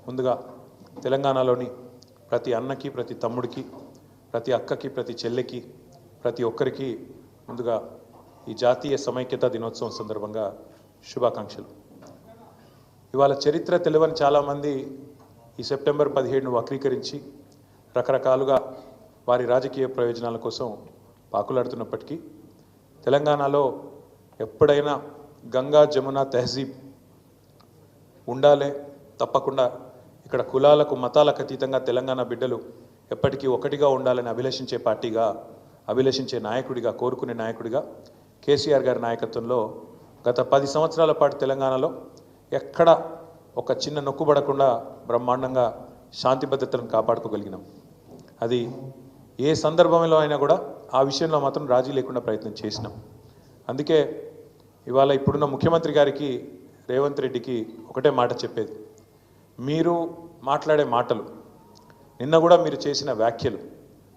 ముందుగా తెలంగాణలోని ప్రతి అన్నకి, ప్రతి తమ్ముడికి, ప్రతి అక్కకి, ప్రతి చెల్లెకి, ప్రతి ఒక్కరికి ముందుగా ఈ జాతీయ సమైక్యతా దినోత్సవం సందర్భంగా శుభాకాంక్షలు. ఇవాళ చరిత్ర తెలియని చాలామంది ఈ సెప్టెంబర్ 17ను వక్రీకరించి రకరకాలుగా వారి రాజకీయ ప్రయోజనాల కోసం పాకులాడుతున్నప్పటికీ తెలంగాణలో ఎప్పుడైనా గంగా జమున తహజీబ్ ఉండాలే, తప్పకుండా ఇక్కడ కులాలకు మతాలకు అతీతంగా తెలంగాణ బిడ్డలు ఎప్పటికీ ఒకటిగా ఉండాలని అభిలషించే పార్టీగా, అభిలషించే నాయకుడిగా, కోరుకునే నాయకుడిగా కేసీఆర్ గారి నాయకత్వంలో గత 10 సంవత్సరాల పాటు తెలంగాణలో ఎక్కడ ఒక చిన్న నొక్కుబడకుండా బ్రహ్మాండంగా శాంతి భద్రతలను కాపాడుకోగలిగినాం. అది ఏ సందర్భంలో అయినా కూడా ఆ విషయంలో మాత్రం రాజీ లేకుండా ప్రయత్నం చేసినాం. అందుకే ఇవాళ ఇప్పుడున్న ముఖ్యమంత్రి గారికి, రేవంత్ రెడ్డికి ఒకటే మాట చెప్పేది, మీరు మాట్లాడే మాటలు, నిన్న కూడా మీరు చేసిన వ్యాఖ్యలు,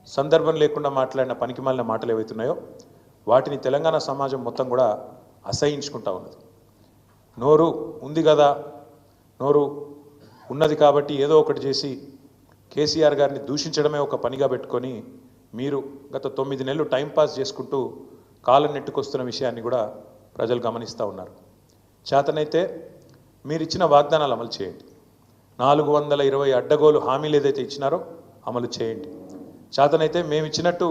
సందర్భం లేకుండా మాట్లాడిన పనికిమాలిన మాటలు ఏవైతున్నాయో వాటిని తెలంగాణ సమాజం మొత్తం కూడా అసహించుకుంటా ఉన్నది. నోరు ఉంది కదా, నోరు ఉన్నది కాబట్టి ఏదో ఒకటి చేసి కేసీఆర్ గారిని దూషించడమే ఒక పనిగా పెట్టుకొని మీరు గత 9 నెలలు టైంపాస్ చేసుకుంటూ కాలం నెట్టుకొస్తున్న విషయాన్ని కూడా ప్రజలు గమనిస్తూ ఉన్నారు. చేతనైతే మీరు ఇచ్చిన వాగ్దానాలు అమలు చేయండి. 420 అడ్డగోలు హామీలు ఏదైతే ఇచ్చినారో అమలు చేయండి. చేతనైతే మేము ఇచ్చినట్టు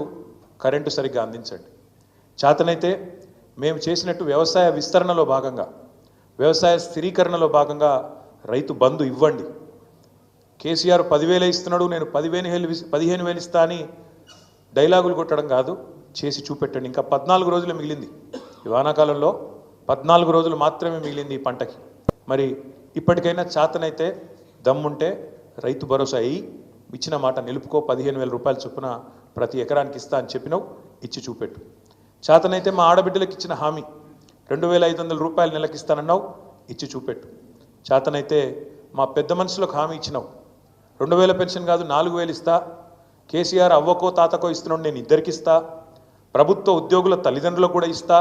కరెంటు సరిగ్గా అందించండి. చేతనైతే మేము చేసినట్టు వ్యవసాయ విస్తరణలో భాగంగా, వ్యవసాయ స్థిరీకరణలో భాగంగా రైతు బంధు ఇవ్వండి. కేసీఆర్ 10,000 ఇస్తున్నాడు, నేను 15,000 ఇస్తా అని డైలాగులు కొట్టడం కాదు, చేసి చూపెట్టండి. ఇంకా 14 రోజులు మిగిలింది. ఈ వానాకాలంలో 14 రోజులు మాత్రమే మిగిలింది ఈ పంటకి. మరి ఇప్పటికైనా చేతనైతే దమ్ముంటే రైతు భరోసా అయ్యి ఇచ్చిన మాట నిలుపుకో. 15,000 రూపాయల చొప్పున ప్రతి ఎకరానికి ఇస్తా అని చెప్పినావు, ఇచ్చి చూపెట్టు. చేతనైతే మా ఆడబిడ్డలకు ఇచ్చిన హామీ 2,500 రూపాయలు నెలకి ఇస్తానన్నావు, ఇచ్చి చూపెట్టు. చేతనైతే మా పెద్ద మనుషులకు హామీ ఇచ్చినావు, 2,000 పెన్షన్ కాదు 4,000 ఇస్తా. కేసీఆర్ అవ్వకో తాతకో ఇస్తున్నాడు, నేను ఇద్దరికి ఇస్తా. ప్రభుత్వ ఉద్యోగుల తల్లిదండ్రులకు కూడా ఇస్తా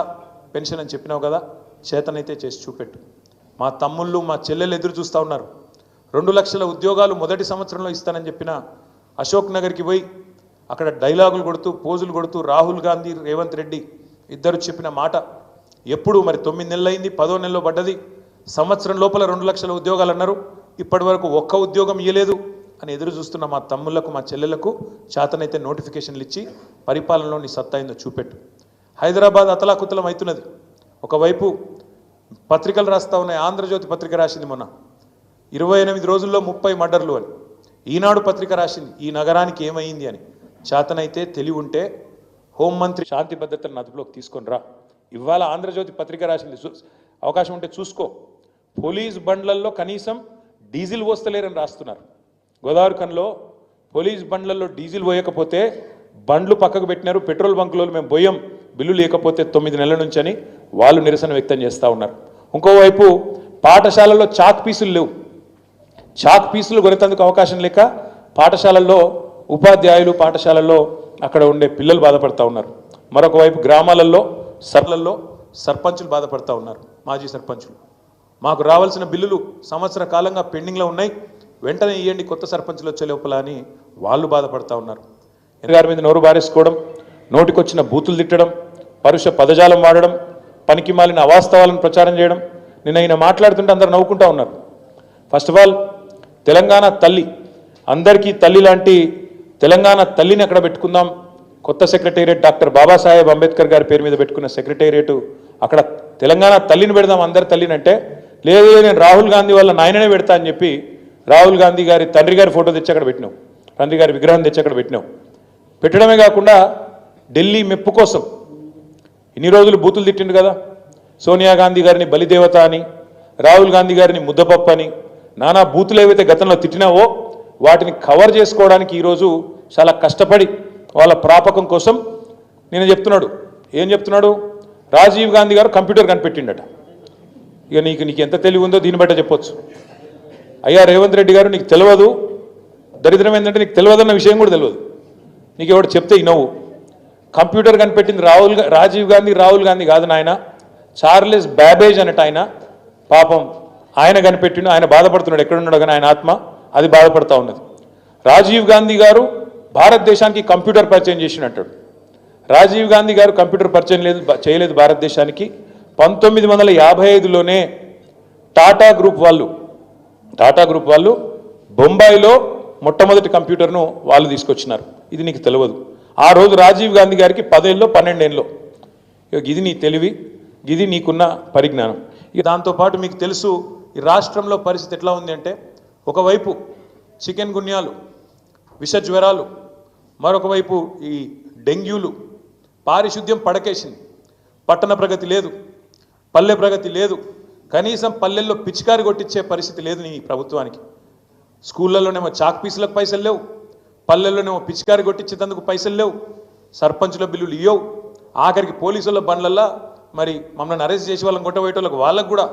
పెన్షన్ అని చెప్పినావు కదా, చేతనైతే చేసి చూపెట్టు. మా తమ్ముళ్ళు, మా చెల్లెలు ఎదురు చూస్తూ ఉన్నారు. 2 లక్షల ఉద్యోగాలు మొదటి సంవత్సరంలో ఇస్తానని చెప్పిన అశోక్ నగర్కి పోయి అక్కడ డైలాగులు కొడుతూ, పోజులు కొడుతూ రాహుల్ గాంధీ, రేవంత్ రెడ్డి ఇద్దరు చెప్పిన మాట ఎప్పుడు మరి 9 నెలలు అయింది, 10వ నెలలో పడ్డది. సంవత్సరం లోపల 2 లక్షల ఉద్యోగాలు అన్నారు, ఇప్పటి వరకు ఒక్క ఉద్యోగం ఇవ్వలేదు అని ఎదురు చూస్తున్న మా తమ్ముళ్లకు, మా చెల్లెలకు చేతనైతే నోటిఫికేషన్లు ఇచ్చి పరిపాలనలో నీ సత్తా అయిందో చూపెట్టు. హైదరాబాద్ అతలాకుతలం అవుతున్నది. ఒకవైపు పత్రికలు రాస్తా ఉన్నాయి. ఆంధ్రజ్యోతి పత్రిక రాసింది మొన్న 28 రోజుల్లో 30 మర్డర్లు అని. ఈనాడు పత్రిక రాసింది ఈ నగరానికి ఏమైంది అని. చేతనైతే తెలివి ఉంటే హోంమంత్రి శాంతి భద్రతలను అదుపులోకి తీసుకొని రా. ఇవాళ ఆంధ్రజ్యోతి పత్రిక రాసింది, అవకాశం ఉంటే చూసుకో. పోలీస్ బండ్లల్లో కనీసం డీజిల్ పోస్తలేరని రాస్తున్నారు. గోదావరి కన్లో పోలీస్ బండ్లలో డీజిల్ పోయకపోతే బండ్లు పక్కకు పెట్టినారు. పెట్రోల్ బంకులో మేము పోయాం బిల్లు లేకపోతే 9 నెలల నుంచి అని వాళ్ళు నిరసన వ్యక్తం చేస్తూ ఉన్నారు. ఇంకోవైపు పాఠశాలల్లో చాక్ పీసులు లేవు. చాక్ పీసులు కొనేందుకు అవకాశం లేక పాఠశాలల్లో ఉపాధ్యాయులు, పాఠశాలల్లో అక్కడ ఉండే పిల్లలు బాధపడుతూ ఉన్నారు. మరొక వైపు గ్రామాలలో సర్పంచులు బాధపడుతూ ఉన్నారు. మాజీ సర్పంచులు, మాకు రావాల్సిన బిల్లులు సంవత్సర కాలంగా పెండింగ్లో ఉన్నాయి, వెంటనే ఇవ్వండి కొత్త సర్పంచులు వచ్చే లోపల అని వాళ్ళు బాధపడుతూ ఉన్నారు. గారి మీద నోరు బారేసుకోవడం, నోటికొచ్చిన బూతులు తిట్టడం, పరుష పదజాలం వాడడం, పనికి మాలిన అవాస్తవాలను ప్రచారం చేయడం. నిన్న ఈయన మాట్లాడుతుంటే అందరు నవ్వుకుంటూ ఉన్నారు. ఫస్ట్ ఆఫ్ ఆల్ తెలంగాణ తల్లి, అందరికీ తల్లి లాంటి తెలంగాణ తల్లిని అక్కడ పెట్టుకుందాం. కొత్త సెక్రటేరియట్ డాక్టర్ బాబాసాహెబ్ అంబేద్కర్ గారి పేరు మీద పెట్టుకున్న సెక్రటేరియట్, అక్కడ తెలంగాణ తల్లిని పెడదాం అందరి తల్లిని అంటే, లేదు నేను రాహుల్ గాంధీ వాళ్ళ నాయననే పెడతా అని చెప్పి రాహుల్ గాంధీ గారి తండ్రి గారి ఫోటో తెచ్చి అక్కడ పెట్టినావు, తండ్రి గారి విగ్రహం తెచ్చి అక్కడ పెట్టినావు. పెట్టడమే కాకుండా ఢిల్లీ మెప్పు కోసం ఇన్ని రోజులు బూతులు తిట్టిండు కదా. సోనియా గాంధీ గారిని బలిదేవత అని, రాహుల్ గాంధీ గారిని ముద్దపప్పు అని, నానా బూతులు ఏవైతే గతంలో తిట్టినావో వాటిని కవర్ చేసుకోవడానికి ఈరోజు చాలా కష్టపడి వాళ్ళ ప్రాపకం కోసం నేను చెప్తున్నాడు. ఏం చెప్తున్నాడు? రాజీవ్ గాంధీ గారు కంప్యూటర్ కనిపెట్టిండట. ఇక నీకు ఎంత తెలివి ఉందో దీన్ని బట్టే చెప్పొచ్చు. అయ్యా రేవంత్ రెడ్డి గారు, నీకు తెలియదు, దరిద్రం ఏంటంటే నీకు తెలియదన్న విషయం కూడా తెలియదు. నీకు ఎవడు చెప్తే ఇనవు. కంప్యూటర్ కనిపెట్టింది రాజీవ్ గాంధీ, రాహుల్ గాంధీ కాదు నాయన, చార్లెస్ బ్యాబేజ్ అన్నట్టు ఆయన. పాపం ఆయన కనిపెట్టిండు, ఆయన బాధపడుతున్నాడు, ఎక్కడున్నాడు కానీ ఆయన ఆత్మ అది బాధపడతా ఉన్నది. రాజీవ్ గాంధీ గారు భారతదేశానికి కంప్యూటర్ పరిచయం చేసినట్టాడు. రాజీవ్ గాంధీ గారు కంప్యూటర్ పరిచయం చేయలేదు భారతదేశానికి. 1955లోనే టాటా గ్రూప్ వాళ్ళు బొంబాయిలో మొట్టమొదటి కంప్యూటర్ను వాళ్ళు తీసుకొచ్చినారు. ఇది నీకు తెలియదు. ఆ రోజు రాజీవ్ గాంధీ గారికి 10 ఏళ్ళో 12 ఏళ్ళలో. ఇది నీ తెలివి, ఇది నీకున్న పరిజ్ఞానం. ఇక దాంతోపాటు మీకు తెలుసు ఈ రాష్ట్రంలో పరిస్థితి ఎట్లా ఉంది అంటే, ఒకవైపు చికెన్ గున్యాలు, విష జ్వరాలు, మరొక వైపు ఈ డెంగ్యూలు, పారిశుద్ధ్యం పడకేసింది. పట్టణ ప్రగతి లేదు, పల్లె ప్రగతి లేదు, కనీసం పల్లెల్లో పిచికారి కొట్టించే పరిస్థితి లేదు నీ ప్రభుత్వానికి. స్కూళ్ళలోనేమో చాక్ పీసులకు పైసలు లేవు, పల్లెల్లోనేమో పిచికారి కొట్టించేందుకు పైసలు లేవు, సర్పంచుల బిల్లులు ఇవ్వవు, ఆఖరికి పోలీసుల బండ్లల్లో మరి మమ్మల్ని అరెస్ట్ చేసి వాళ్ళని కొట్టబోయేటోళ్ళకి వాళ్ళకు కూడా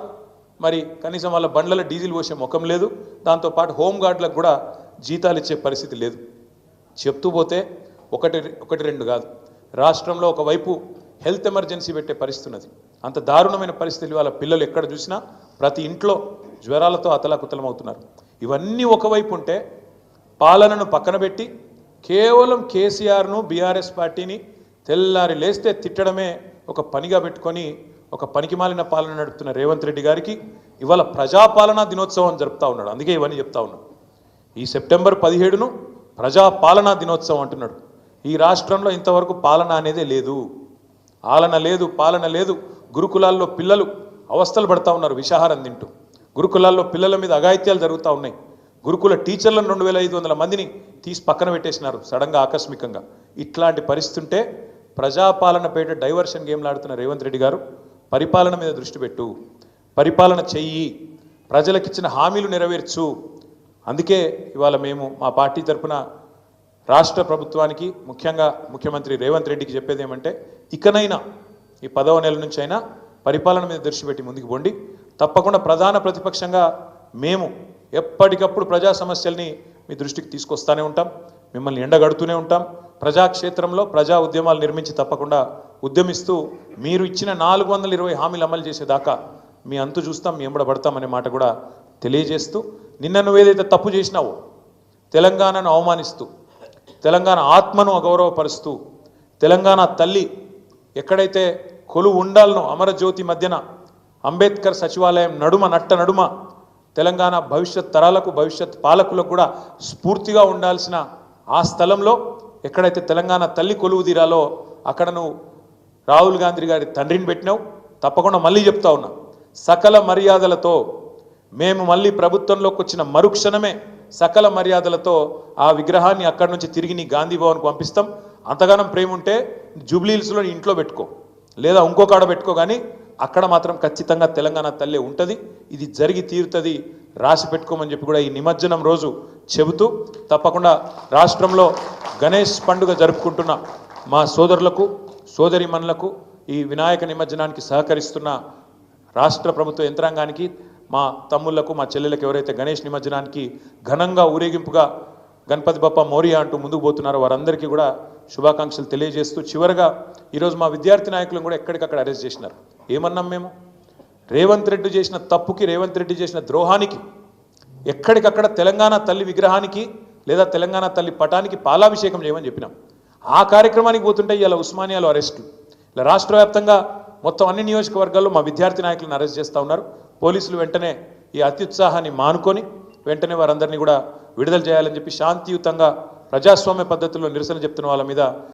మరి కనీసం వాళ్ళ బండ్లలో డీజిల్ పోసే ముఖం లేదు. దాంతోపాటు హోంగార్డులకు కూడా జీతాలు ఇచ్చే పరిస్థితి లేదు. చెప్తూ పోతే ఒకటి రెండు కాదు, రాష్ట్రంలో ఒకవైపు హెల్త్ ఎమర్జెన్సీ పెట్టే పరిస్థితి ఉన్నది. అంత దారుణమైన పరిస్థితులు వాళ్ళ పిల్లలు ఎక్కడ చూసినా ప్రతి ఇంట్లో జ్వరాలతో అతలాకుతలమవుతున్నారు. ఇవన్నీ ఒకవైపు ఉంటే పాలనను పక్కన పెట్టి కేవలం కేసీఆర్ను బీఆర్ఎస్ పార్టీని తెల్లారి లేస్తే తిట్టడమే ఒక పనిగా పెట్టుకొని ఒక పనికిమాలిన పాలన నడుపుతున్న రేవంత్ రెడ్డి గారికి ఇవాళ ప్రజాపాలనా దినోత్సవం జరుపుతూ ఉన్నాడు. అందుకే ఇవన్నీ చెప్తా ఉన్నాడు. ఈ సెప్టెంబర్ 17ను ప్రజాపాలనా దినోత్సవం అంటున్నాడు. ఈ రాష్ట్రంలో ఇంతవరకు పాలన అనేదే లేదు, ఆలన లేదు, పాలన లేదు. గురుకులాల్లో పిల్లలు అవస్థలు పడతా ఉన్నారు విషాహారం తింటూ. గురుకులాల్లో పిల్లల మీద అఘాయిత్యాలు జరుగుతూ ఉన్నాయి. గురుకుల టీచర్లను 2500 మందిని తీసి పక్కన పెట్టేసినారు సడన్గా ఆకస్మికంగా. ఇట్లాంటి పరిస్థితి ఉంటే ప్రజాపాలన పేట డైవర్షన్ గేమ్లు ఆడుతున్న రేవంత్ రెడ్డి గారు పరిపాలన మీద దృష్టి పెట్టు, పరిపాలన చెయ్యి, ప్రజలకిచ్చిన హామీలు నెరవేర్చు. అందుకే ఇవాళ మేము మా పార్టీ తరఫున రాష్ట్ర ప్రభుత్వానికి, ముఖ్యంగా ముఖ్యమంత్రి రేవంత్ రెడ్డికి చెప్పేది ఏమంటే, ఇకనైనా ఈ 10వ నెల నుంచి అయినా పరిపాలన మీద దృష్టి పెట్టి ముందుకు పోండి. తప్పకుండా ప్రధాన ప్రతిపక్షంగా మేము ఎప్పటికప్పుడు ప్రజా సమస్యల్ని మీ దృష్టికి తీసుకొస్తూనే ఉంటాం, మిమ్మల్ని ఎండగడుతూనే ఉంటాం. ప్రజాక్షేత్రంలో ప్రజా ఉద్యమాలు నిర్మించి తప్పకుండా ఉద్యమిస్తూ మీరు ఇచ్చిన 420 హామీలు అమలు చేసేదాకా మీ అంతు చూస్తాం, మీ ఎంబడబడతామనే మాట కూడా తెలియజేస్తూ, నిన్న నువ్వేదైతే తప్పు చేసినావో, తెలంగాణను అవమానిస్తూ, తెలంగాణ ఆత్మను అగౌరవపరుస్తూ, తెలంగాణ తల్లి ఎక్కడైతే కొలువు ఉండాలనో అమరజ్యోతి మధ్యన అంబేద్కర్ సచివాలయం నడుమ తెలంగాణ భవిష్యత్ తరాలకు, భవిష్యత్ పాలకులకు కూడా స్ఫూర్తిగా ఉండాల్సిన ఆ స్థలంలో ఎక్కడైతే తెలంగాణ తల్లి కొలువు తీరాలో అక్కడ నువ్వు రాహుల్ గాంధీ గారి తండ్రిని పెట్టినావు. తప్పకుండా మళ్ళీ చెప్తా ఉన్నా, సకల మర్యాదలతో మేము మళ్ళీ ప్రభుత్వంలోకి వచ్చిన మరుక్షణమే సకల మర్యాదలతో ఆ విగ్రహాన్ని అక్కడి నుంచి తిరిగి నీ గాంధీ భవన్కు పంపిస్తాం. అంతగానం ప్రేమ ఉంటే జూబ్లీహిల్స్లో నీ ఇంట్లో పెట్టుకో, లేదా ఇంకో కాడ పెట్టుకో, కానీ అక్కడ మాత్రం ఖచ్చితంగా తెలంగాణ తల్లి ఉంటుంది. ఇది జరిగి తీరుతుంది, రాసి పెట్టుకోమని చెప్పి కూడా ఈ నిమజ్జనం రోజు చెబుతూ, తప్పకుండా రాష్ట్రంలో గణేష్ పండుగ జరుపుకుంటున్న మా సోదరులకు, సోదరిమణులకు, ఈ వినాయక నిమజ్జనానికి సహకరిస్తున్న రాష్ట్ర ప్రభుత్వ యంత్రాంగానికి, మా తమ్ముళ్లకు, మా చెల్లెలకు ఎవరైతే గణేష్ నిమజ్జనానికి ఘనంగా ఊరేగింపుగా గణపతి బప్ప మోరియా అంటూ ముందుకు పోతున్నారో వారందరికీ కూడా శుభాకాంక్షలు తెలియజేస్తూ, చివరగా ఈరోజు మా విద్యార్థి నాయకులను కూడా ఎక్కడికక్కడ అరెస్ట్ చేసినారు. ఏమన్నాం మేము? రేవంత్ రెడ్డి చేసిన తప్పుకి, రేవంత్ రెడ్డి చేసిన ద్రోహానికి ఎక్కడికక్కడ తెలంగాణ తల్లి విగ్రహానికి లేదా తెలంగాణ తల్లి పటానికి పాలాభిషేకం చేయమని చెప్పినాం. ఆ కార్యక్రమానికి పోతుంటే ఇలా ఉస్మానియాలో అరెస్టులు, ఇలా రాష్ట్ర వ్యాప్తంగా మొత్తం అన్ని నియోజకవర్గాల్లో మా విద్యార్థి నాయకులను అరెస్ట్ చేస్తూ ఉన్నారు. పోలీసులు వెంటనే ఈ అత్యుత్సాహాన్ని మానుకొని వెంటనే వారందరినీ కూడా విడుదల చేయాలని చెప్పి శాంతియుతంగా ప్రజాస్వామ్య పద్ధతిలో నిరసన చెప్తున్న వాళ్ళ మీద